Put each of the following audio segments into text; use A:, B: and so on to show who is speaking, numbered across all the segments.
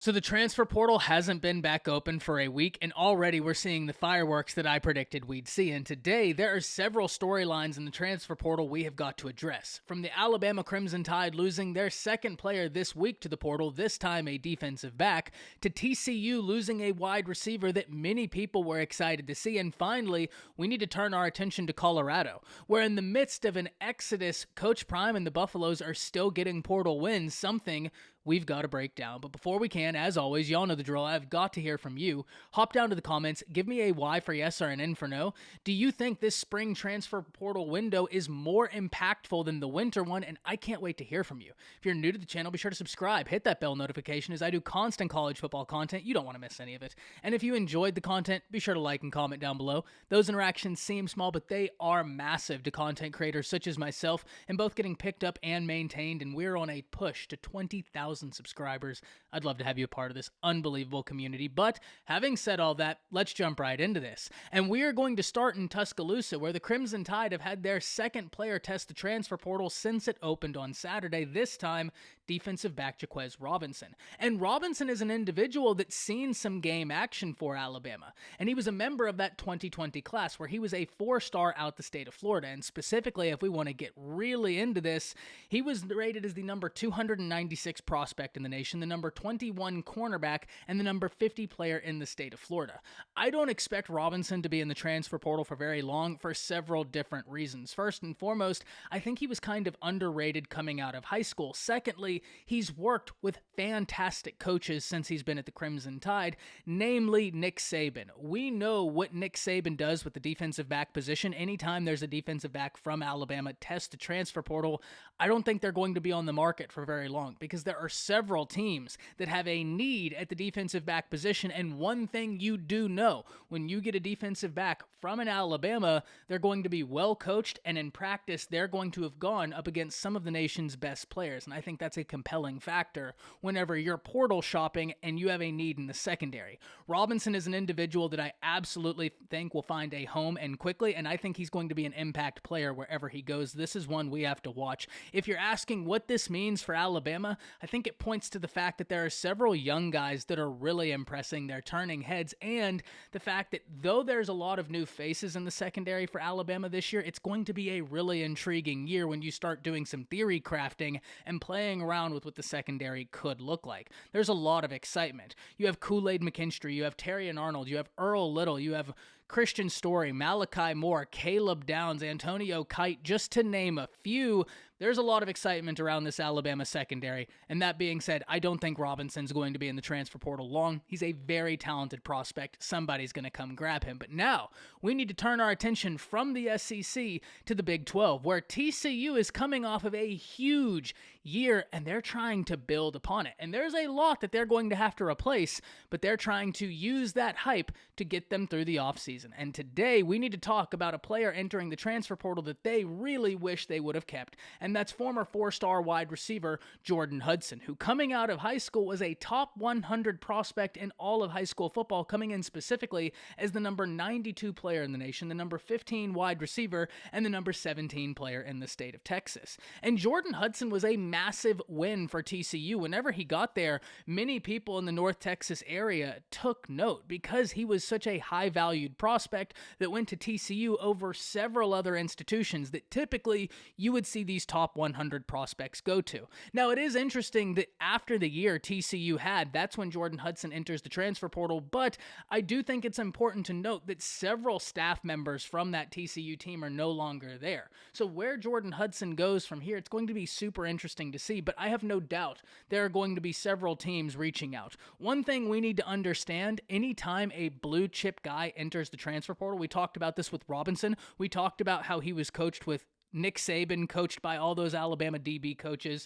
A: So the transfer portal hasn't been back open for a week, and already we're seeing the fireworks that I predicted we'd see. And today, there are several storylines in the transfer portal we have got to address. From the Alabama Crimson Tide losing their second player this week to the portal, this time a defensive back, to TCU losing a wide receiver that many people were excited to see. And finally, we need to turn our attention to Colorado, where in the midst of an exodus, Coach Prime and the Buffaloes are still getting portal wins, something we've got to break down. But before we can, as always, y'all know the drill. I've got to hear from you. Hop down to the comments. Give me a Y for yes or an N for no. Do you think this spring transfer portal window is more impactful than the winter one? And I can't wait to hear from you. If you're new to the channel, be sure to subscribe. Hit that bell notification as I do constant college football content. You don't want to miss any of it. And if you enjoyed the content, be sure to like and comment down below. Those interactions seem small, but they are massive to content creators such as myself, and both getting picked up and maintained. And we're on a push to 20,000 subscribers. I'd love to have you a part of this unbelievable community. But having said all that, let's jump right into this. And we are going to start in Tuscaloosa, where the Crimson Tide have had their second player test the transfer portal since it opened on Saturday, this time defensive back Jaquez Robinson. And Robinson is an individual that's seen some game action for Alabama. And he was a member of that 2020 class where he was a 4-star out the state of Florida. And specifically, if we want to get really into this, he was rated as the number 296 prospect in the nation, the number 21 cornerback, and the number 50 player in the state of Florida. I don't expect Robinson to be in the transfer portal for very long for several different reasons. First and foremost, I think he was kind of underrated coming out of high school. Secondly, he's worked with fantastic coaches since he's been at the Crimson Tide, namely Nick Saban. We know what Nick Saban does with the defensive back position. Anytime there's a defensive back from Alabama test the transfer portal, I don't think they're going to be on the market for very long because there are several teams that have a need at the defensive back position. And one thing you do know, when you get a defensive back from an Alabama, they're going to be well coached, and in practice, they're going to have gone up against some of the nation's best players. And I think that's a compelling factor whenever you're portal shopping and you have a need in the secondary. Robinson is an individual that I absolutely think will find a home and quickly, and I think he's going to be an impact player wherever he goes. This is one we have to watch. If you're asking what this means for Alabama, I think it points to the fact that there are several young guys that are really impressing. They're turning heads, and the fact that though there's a lot of new faces in the secondary for Alabama this year, it's going to be a really intriguing year when you start doing some theory crafting and playing around with what the secondary could look like. There's a lot of excitement. You have Kool-Aid McKinstry, you have Terry and Arnold, you have Earl Little, you have Christian Story, Malachi Moore, Caleb Downs, Antonio Kite, just to name a few. There's a lot of excitement around this Alabama secondary, and that being said, I don't think Robinson's going to be in the transfer portal long. He's a very talented prospect. Somebody's going to come grab him. But now, we need to turn our attention from the SEC to the Big 12, where TCU is coming off of a huge year, and they're trying to build upon it. And there's a lot that they're going to have to replace, but they're trying to use that hype to get them through the offseason. And today, we need to talk about a player entering the transfer portal that they really wish they would have kept, and that's former 4-star wide receiver Jordan Hudson, who coming out of high school was a top 100 prospect in all of high school football, coming in specifically as the number 92 player in the nation, the number 15 wide receiver, and the number 17 player in the state of Texas. And Jordan Hudson was a massive win for TCU. Whenever he got there, many people in the North Texas area took note because he was such a high-valued prospect that went to TCU over several other institutions that typically you would see these top 100 prospects go to. Now, it is interesting that after the year TCU had, that's when Jordan Hudson enters the transfer portal, but I do think it's important to note that several staff members from that TCU team are no longer there. So where Jordan Hudson goes from here, it's going to be super interesting to see, but I have no doubt there are going to be several teams reaching out. One thing we need to understand, anytime a blue chip guy enters the transfer portal, we talked about this with Robinson, we talked about how he was coached with Nick Saban, coached by all those Alabama DB coaches,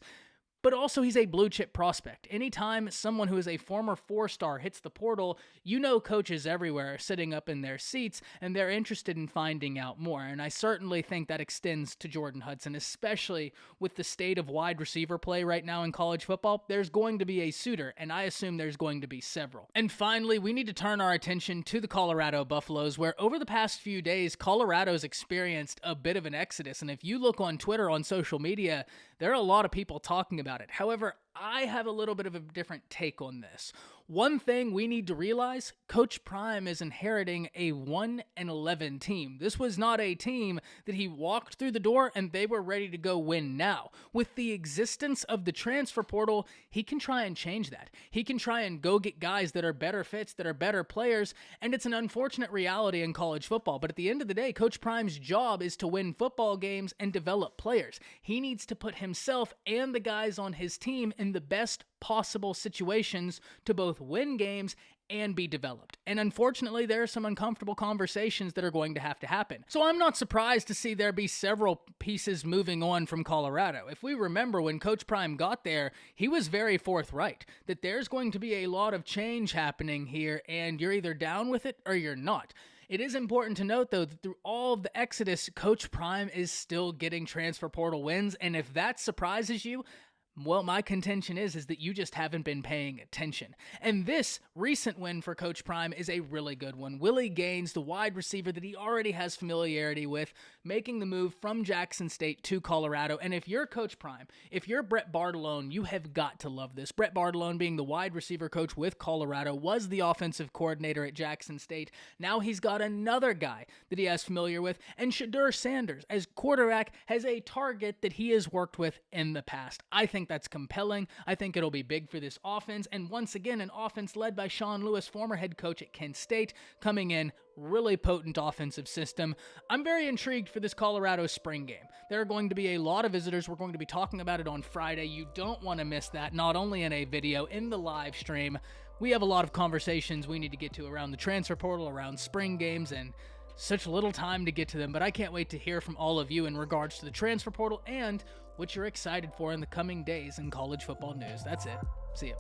A: but also he's a blue chip prospect. Anytime someone who is a former 4-star hits the portal, you know coaches everywhere are sitting up in their seats and they're interested in finding out more. And I certainly think that extends to Jordan Hudson, especially with the state of wide receiver play right now in college football. There's going to be a suitor, and I assume there's going to be several. And finally, we need to turn our attention to the Colorado Buffaloes, where over the past few days, Colorado's experienced a bit of an exodus. And if you look on Twitter, on social media, there are a lot of people talking about it. However, I have a little bit of a different take on this. One thing we need to realize, Coach Prime is inheriting a 1-11 team. This was not a team that he walked through the door and they were ready to go win now. With the existence of the transfer portal, he can try and change that. He can try and go get guys that are better fits, that are better players, and it's an unfortunate reality in college football. But at the end of the day, Coach Prime's job is to win football games and develop players. He needs to put himself and the guys on his team in the best possible situations to both win games and be developed. And unfortunately, there are some uncomfortable conversations that are going to happen. So I'm not surprised to see there be several pieces moving on from Colorado. If we remember when Coach Prime got there, he was very forthright that there's going to be a lot of change happening here, and you're either down with it or you're not. It is important to note, though, that through all of the exodus, Coach Prime is still getting transfer portal wins, and if that surprises you, well, my contention is that you just haven't been paying attention. And this recent win for Coach Prime is a really good one. Willie Gaines, the wide receiver that he already has familiarity with, making the move from Jackson State to Colorado. And if you're Coach Prime, if you're Brett Bartolone, you have got to love this. Brett Bartolone, being the wide receiver coach with Colorado, was the offensive coordinator at Jackson State. Now he's got another guy that he has familiar with. And Deion Sanders, as quarterback, has a target that he has worked with in the past. I think that's compelling. I think it'll be big for this offense. And once again, an offense led by Sean Lewis, former head coach at Kent State, coming in, really potent offensive system. I'm very intrigued for this Colorado spring game. There are going to be a lot of visitors. We're going to be talking about it on Friday. You don't want to miss that, not only in a video, in the live stream. We have a lot of conversations we need to get to around the transfer portal, around spring games, and such little time to get to them, but I can't wait to hear from all of you in regards to the transfer portal and what you're excited for in the coming days in college football news. That's it. See ya.